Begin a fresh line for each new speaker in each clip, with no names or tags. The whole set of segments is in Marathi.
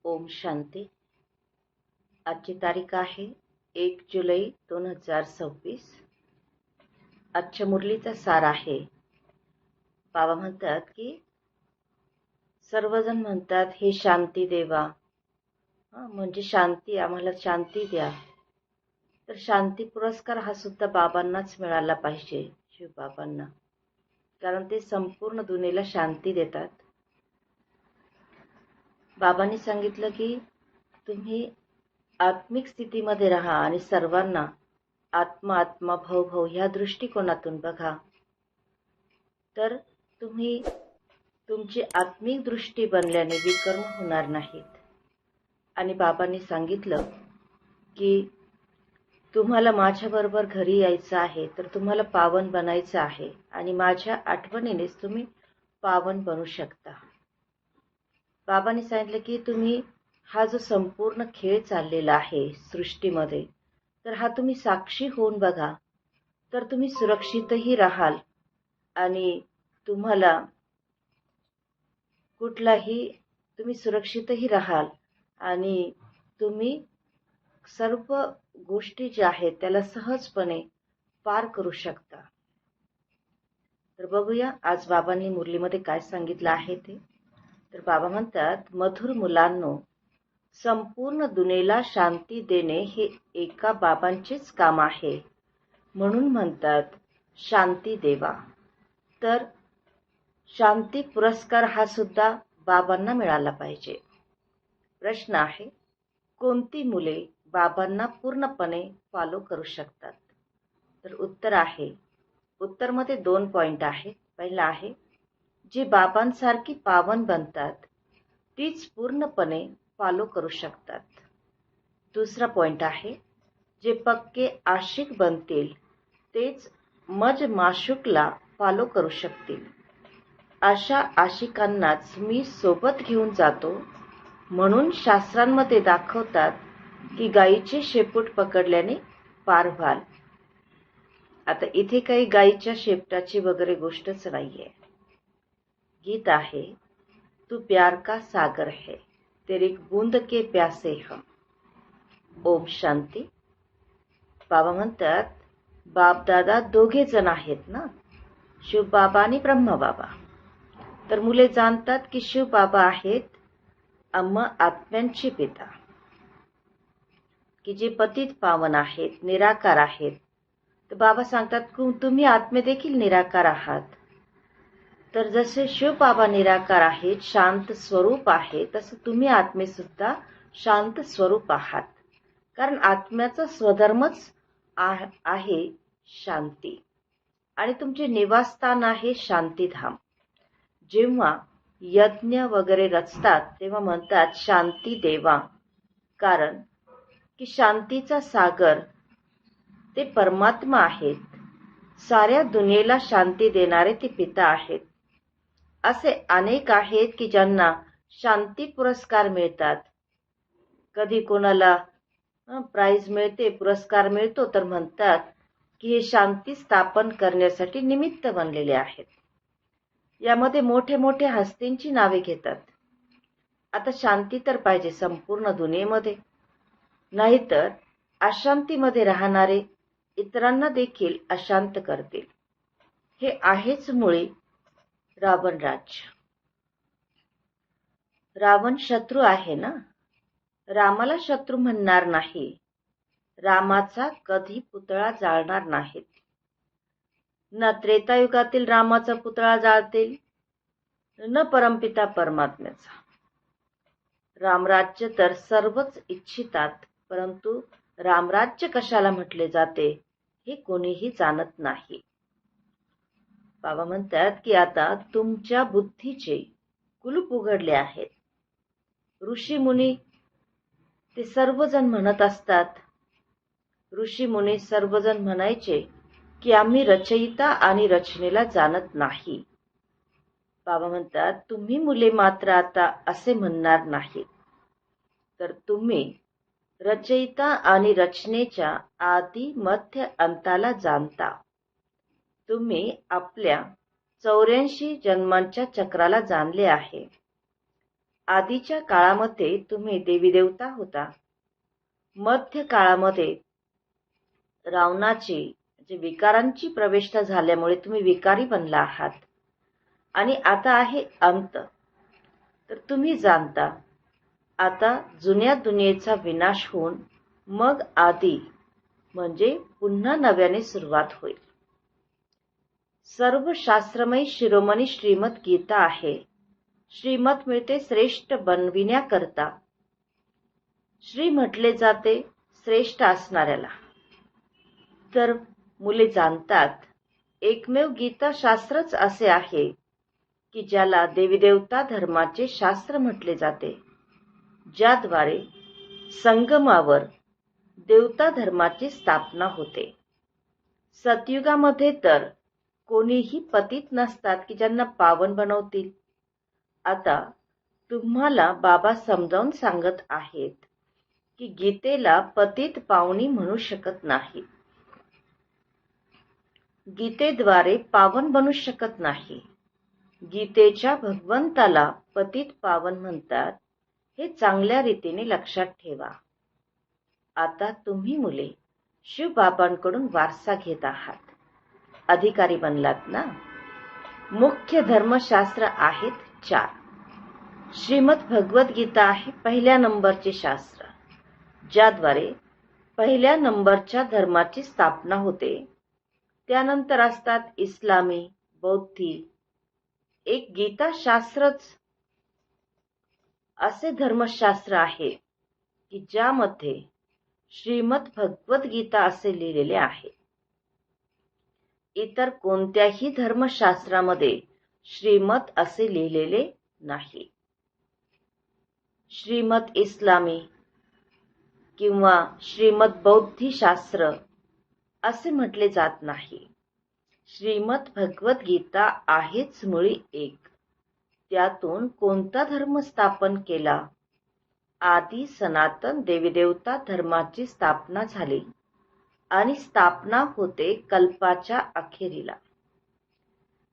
ओम शांती. आजची तारीख आहे 1 जुलै 2026. आजच्या मुरलीचा सार आहे. बाबा म्हणतात की सर्वजण म्हणतात हे शांती देवा, म्हणजे शांती, आम्हाला शांती द्या. तर शांती पुरस्कार हा सुद्धा बाबांनाच मिळाला पाहिजे, शिवबाबांना, कारण ते संपूर्ण दुनियेला शांती देतात. बाबांनी सांगितलं की तुम्ही आत्मिक स्थितीमध्ये राहा आणि सर्वांना आत्मा आत्मा भव भव ह्या दृष्टिकोनातून बघा, तर तुम्ही तुमची आत्मिक दृष्टी बनल्याने विकर्म होणार नाहीत. आणि बाबांनी सांगितलं की तुम्हाला माझ्याबरोबर घरी यायचं आहे, तर तुम्हाला पावन बनायचं आहे आणि माझ्या आठवणीनेच तुम्ही पावन बनू शकता. बाबांनी सांगितलं की तुम्ही हा जो संपूर्ण खेळ चाललेला आहे सृष्टीमध्ये, तर हा तुम्ही साक्षी होऊन बघा, तर तुम्ही सुरक्षितही राहाल आणि तुम्हाला तुम्ही सुरक्षितही राहाल आणि तुम्ही सर्व गोष्टी ज्या आहेत त्याला सहजपणे पार करू शकता. तर बघूया आज बाबांनी मुरलीमध्ये काय सांगितलं आहे ते. तर बाबा म्हणतात, मधुर मुलांनो, संपूर्ण दुनियेला शांती देणे हे एका बाबांचेच काम आहे, म्हणून म्हणतात शांती देवा. तर शांती पुरस्कार हा सुद्धा बाबांना मिळाला पाहिजे. प्रश्न आहे, कोणती मुले बाबांना पूर्णपणे फॉलो करू शकतात? तर उत्तर आहे, उत्तरमध्ये 2 पॉइंट आहेत. पहिला आहे, जी बाबांसारखी पावन बनतात तीच पूर्णपणे फॉलो करू शकतात. दुसरा पॉइंट आहे, जे पक्के आशिक बनतील तेच मज माशुकला फॉलो करू शकतील. अशा आशिकांनाच मी सोबत घेऊन जातो, म्हणून शास्त्रांमध्ये दाखवतात की गायीचे शेपूट पकडल्याने पार व्हाल. आता इथे काही गायीच्या शेपटाची वगैरे गोष्टच नाहीये. गीत आहे, तू प्यार का सागर है, तेरी बूंद के प्यासे हम. ओम शांती. बाबा म्हणतात, बापदादा दोघे जण आहेत ना, शिवबाबा आणि ब्रह्मबाबा. तर मुले जाणतात की शिवबाबा आहेत आत्म्यांचे पिता, की जे पतित पावन आहेत, निराकार आहेत. तर बाबा सांगतात तुम्ही आत्मे देखील निराकार आहात. तर जसे शिवबाबा निराकार आहेत, शांत स्वरूप आहे, तसं तुम्ही आत्मे सुद्धा शांत स्वरूप आहात, कारण आत्म्याचा स्वधर्मच आहे शांती आणि तुमचे निवासस्थान आहे शांतीधाम. जेव्हा यज्ञ वगैरे रचतात तेव्हा म्हणतात शांती देवा, कारण की शांतीचा सागर ते परमात्मा आहेत. साऱ्या दुनियेला शांती देणारे ते पिता आहेत. असे अनेक आहेत की ज्यांना शांती पुरस्कार मिळतात. कधी कोणाला प्राइज मिळते, पुरस्कार मिळतो, तर म्हणतात की हे शांती स्थापन करण्यासाठी निमित्त बनलेले आहेत. यामध्ये मोठे मोठे हस्तींची नावे घेतात. आता शांती तर पाहिजे संपूर्ण दुनियेमध्ये, नाहीतर अशांतीमध्ये राहणारे इतरांना देखील अशांत करतील. हे आहेच मुळी रावण राज्य. रावण शत्रू आहे ना, रामाला शत्रू म्हणणार नाही. रामाचा कधी पुतळा जाळणार नाहीत. न त्रेतायुगातील रामाचा पुतळा जाळतील, न परमपिता परमात्म्याचा. रामराज्य तर सर्वच इच्छितात, परंतु रामराज्य कशाला म्हटले जाते हे कोणीही जाणत नाही. बाबा म्हणतात की आता तुमच्या बुद्धीचे कुलूप उघडले आहेत. ऋषी मुनी ते सर्वजण म्हणत असतात, ऋषी मुनी सर्वजण म्हणायचे की आम्ही रचयिता आणि रचनेला जाणत नाही. बाबा म्हणतात तुम्ही मुले मात्र आता असे म्हणणार नाही, तर तुम्ही रचयिता आणि रचनेच्या आदी मध्य अंताला जाणता. तुम्ही आपल्या 84 जन्मांच्या चक्राला जाणले आहे. आधीच्या काळामध्ये तुम्ही देवी देवता होता. मध्य काळामध्ये रावणाची विकारांची प्रविष्ट झाल्यामुळे तुम्ही विकारी बनला आहात. आणि आता आहे अंत. तर तुम्ही जाणता आता जुन्या दुनियेचा विनाश होऊन मग आदी म्हणजे पुन्हा नव्याने सुरुवात होईल. सर्व शास्त्रमयी शिरोमणी श्रीमद गीता आहे. श्रीमत मिळते श्रेष्ठ बनविण्याकरता. श्री म्हटले जाते श्रेष्ठ असणाऱ्याला. तर मुले जाणतात एकमेव गीता शास्त्रच असे आहे की ज्याला देवी देवता धर्माचे शास्त्र म्हटले जाते, ज्याद्वारे संगमावर देवता धर्माची स्थापना होते. सतयुगामध्ये तर कोणीही पतित नसतात की ज्यांना पावन बनवतील. आता तुम्हाला बाबा समजावून सांगत आहेत की गीतेला पतित पावनी म्हणू शकत नाही. गीतेद्वारे पावन बनू शकत नाही. गीतेच्या भगवंताला पतित पावन म्हणतात, हे चांगल्या रीतीने लक्षात ठेवा. आता तुम्ही मुले शिवबाबांकडून वारसा घेत आहात. अधिकारी बनलात ना. मुख्य धर्मशास्त्र आहेत 4. श्रीमद भगवत गीता आहे पहिल्या नंबरचे शास्त्र, ज्याद्वारे पहिल्या नंबरच्या धर्माची स्थापना होते. त्यानंतर असतात इस्लामी, बौद्धी. एक गीताशास्त्रच असे धर्मशास्त्र आहे की ज्यामध्ये श्रीमद भगवत गीता असे लिहिलेले आहे. इतर कोणत्याही धर्मशास्त्रामध्ये श्रीमद असे लिहिलेले नाही. श्रीमद इस्लामी किंवा श्रीमद बौद्धी शास्त्र असे म्हटले जात नाही. श्रीमद भगवत गीता आहेच मुळी एक. त्यातून कोणता धर्म स्थापन केला? आदी सनातन देवी देवता धर्माची स्थापना झाली आणि स्थापना होते कल्पाच्या अखेरीला.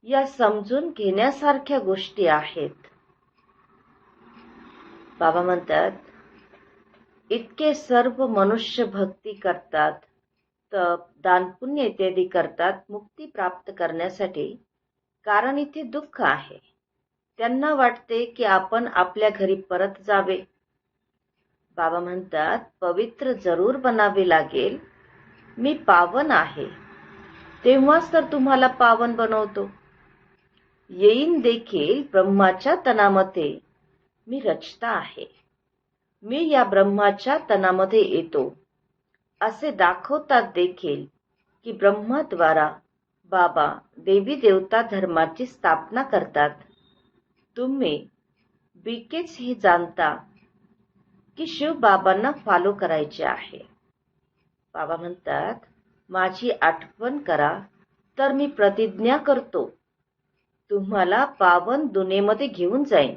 या समजून घेण्यासारख्या गोष्टी आहेत. बाबा म्हणतात इतके सर्व मनुष्य भक्ती करतात, तप, दान, पुण्य इत्यादी करतात मुक्ती प्राप्त करण्यासाठी, कारण इथे दुःख आहे. त्यांना वाटते की आपण आपल्या घरी परत जावे. बाबा म्हणतात पवित्र जरूर बनावे लागेल. मी पावन आहे, तेव्हाच तर तुम्हाला पावन बनवतो. येईन देखील ब्रह्माच्या तनामध्ये मी रचता आहे. मी या ब्रह्माच्या तनामध्ये येतो असे दाखवतात देखील की ब्रह्माद्वारा बाबा देवी देवता धर्माची स्थापना करतात. तुम्ही बीकेच हे जाणता की शिव बाबांना फॉलो करायचे आहे. बाबा म्हणतात माझी आठवण करा तर मी प्रतिज्ञा करतो तुम्हाला पावन दुनियेमध्ये घेऊन जाईन.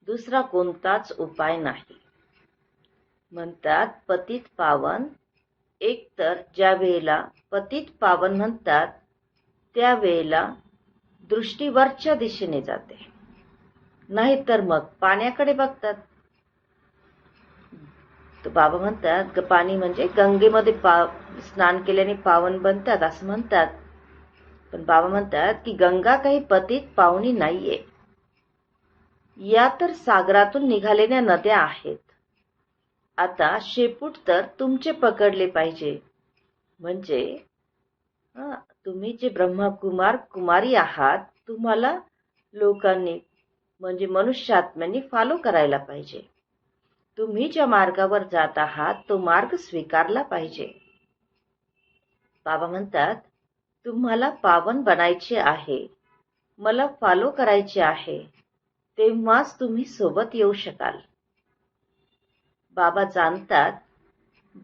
दुसरा कोणताच उपाय नाही. म्हणतात पतित पावन. एक तर ज्या वेळेला पतित पावन म्हणतात त्यावेळेला दृष्टी वरच्या दिशेने जाते, नाहीतर मग पाण्याकडे बघतात. तर बाबा म्हणतात पाणी म्हणजे गंगेमध्ये स्नान केल्याने पावन बनतात असं म्हणतात. पण बाबा म्हणतात की गंगा काही पतित पावनी नाहीये. या तर सागरातून निघालेल्या नद्या आहेत. आता शेपूट तर तुमचे पकडले पाहिजे. म्हणजे तुम्ही जे ब्रह्मकुमार कुमारी आहात तुम्हाला लोकांनी म्हणजे मनुष्यात्म्यांनी फॉलो करायला पाहिजे. तुम्ही ज्या मार्गावर जात आहात तो मार्ग स्वीकारला पाहिजे. बाबा म्हणतात तुम्हाला पावन बनायचे आहे, मला फॉलो करायचे आहे, तेव्हाच तुम्ही सोबत येऊ शकाल. बाबा जाणतात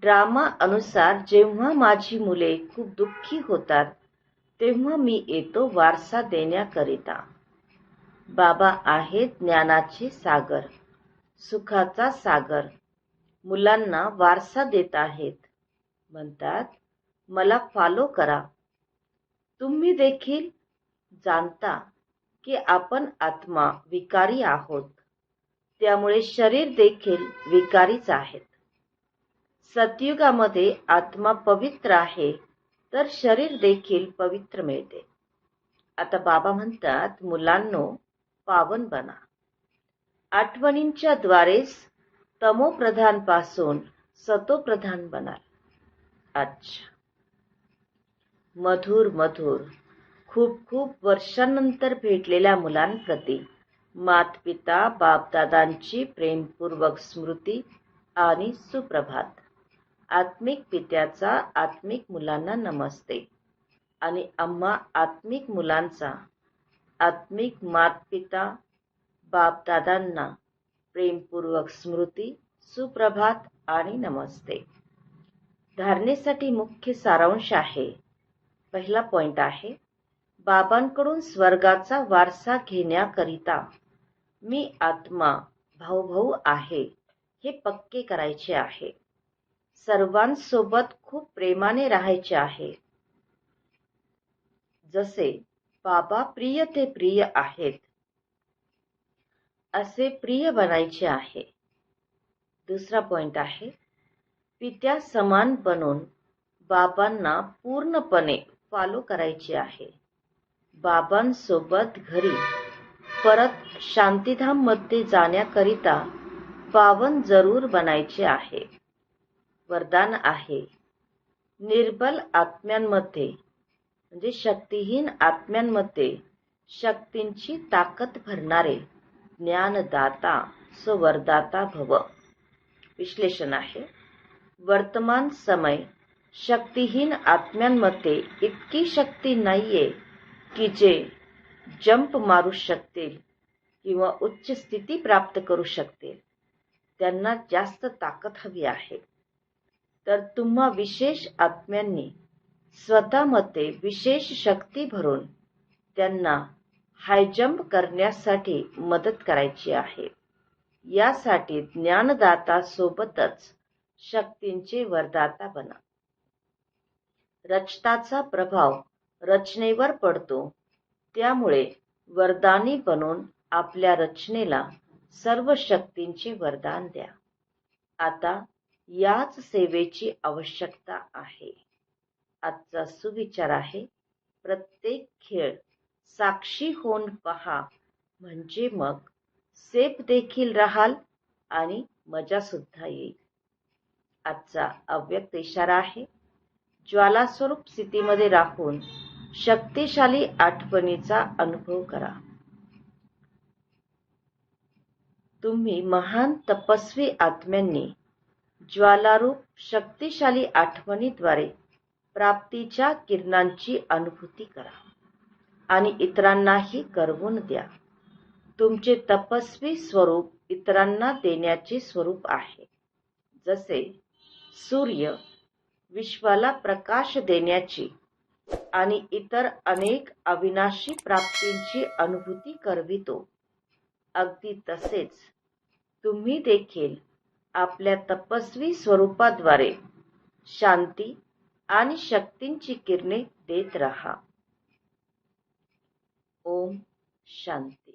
ड्रामा अनुसार जेव्हा माझी मुले खूप दुःखी होतात तेव्हा मी येतो वारसा देण्याकरिता. बाबा आहेत ज्ञानाचे सागर, सुखाचा सागर. मुलांना वारसा देत आहेत. म्हणतात मला फॉलो करा. तुम्ही देखील जाणता की आपण आत्मा विकारी आहोत, त्यामुळे शरीर देखील विकारीच आहेत. सतयुगामध्ये आत्मा पवित्र आहे, तर शरीर देखील पवित्र मिळते. आता बाबा म्हणतात, मुलांनो पावन बना. आठवणींच्या द्वारेच तमोप्रधान पासून सतोप्रधान बनाल. अच्छा, मधुर मधुर खूप खूप वर्षांनंतर भेटलेल्या मुलांप्रती मातपिता बापदादांची प्रेमपूर्वक स्मृती आणि सुप्रभात. आत्मिक पित्याचा आत्मिक मुलांना नमस्ते आणि आम्हा आत्मिक मुलांचा आत्मिक मातपिता बापदादांना प्रेमपूर्वक स्मृती, सुप्रभात आणि नमस्ते. धारणेसाठी मुख्य सारांश आहे. पहिला पॉइंट आहे, बाबांकडून स्वर्गाचा वारसा घेण्याकरिता मी आत्मा भाऊ आहे हे पक्के करायचे आहे. सर्वांसोबत खूप प्रेमाने राहायचे आहे. जसे बाबा प्रिय ते प्रिय आहेत असे प्रिय बनायचे आहे. दुसरा पॉइंट आहे, पित्या समान बनून बाबांना पूर्णपणे फॉलो करायचे आहे. बाबांसोबत घरी परत शांतीधाम मध्ये जाण्याकरिता पावन जरूर बनायचे आहे. वरदान आहे, निर्बल आत्म्यांमध्ये म्हणजे शक्तिहीन आत्म्यांमध्ये शक्तींची ताकद भरणारे ज्ञानदाता सुवरदाता भव. विश्लेषण आहे, वर्तमान समय शक्तिहीन आत्म्यांमध्ये इतकी शक्ती नाहीये की जे जंप मारू शकतील किंवा उच्च स्थिती प्राप्त करू शकतील. त्यांना जास्त ताकद हवी आहे. तर तुम्हा विशेष आत्म्यांनी स्वतःमध्ये विशेष शक्ती भरून त्यांना हाय जंप करण्यासाठी मदत करायची आहे. यासाठी ज्ञानदाता सोबतच शक्तींचे वरदाता बना. रचताचा प्रभाव रचनेवर पडतो, त्यामुळे वरदानी बनून आपल्या रचनेला सर्व शक्तींचे वरदान द्या. आता याच सेवेची आवश्यकता आहे. आजचा सुविचार आहे, प्रत्येक खेळ साक्षी होऊन पहा, म्हणजे मग सेफ देखील राहाल आणि मजा सुद्धा येईल. आजचा अव्यक्त इशारा आहे, ज्वालास्वरूप स्थितीमध्ये राहून शक्तिशाली आठवणीचा अनुभव करा. तुम्ही महान तपस्वी आत्म्यांनी ज्वालारूप शक्तिशाली आठवणीद्वारे प्राप्तीच्या किरणांची अनुभूती करा आणि इतरांनाही करवून द्या. तुमचे तपस्वी स्वरूप इतरांना देण्याचे स्वरूप आहे. जसे सूर्य विश्वाला प्रकाश देण्याची आणि इतर अनेक अविनाशी प्राप्तींची अनुभूती करवितो, अगदी तसेच तुम्ही देखील आपल्या तपस्वी स्वरूपाद्वारे शांती आणि शक्तींची किरणे देत राहा. ओम शांती.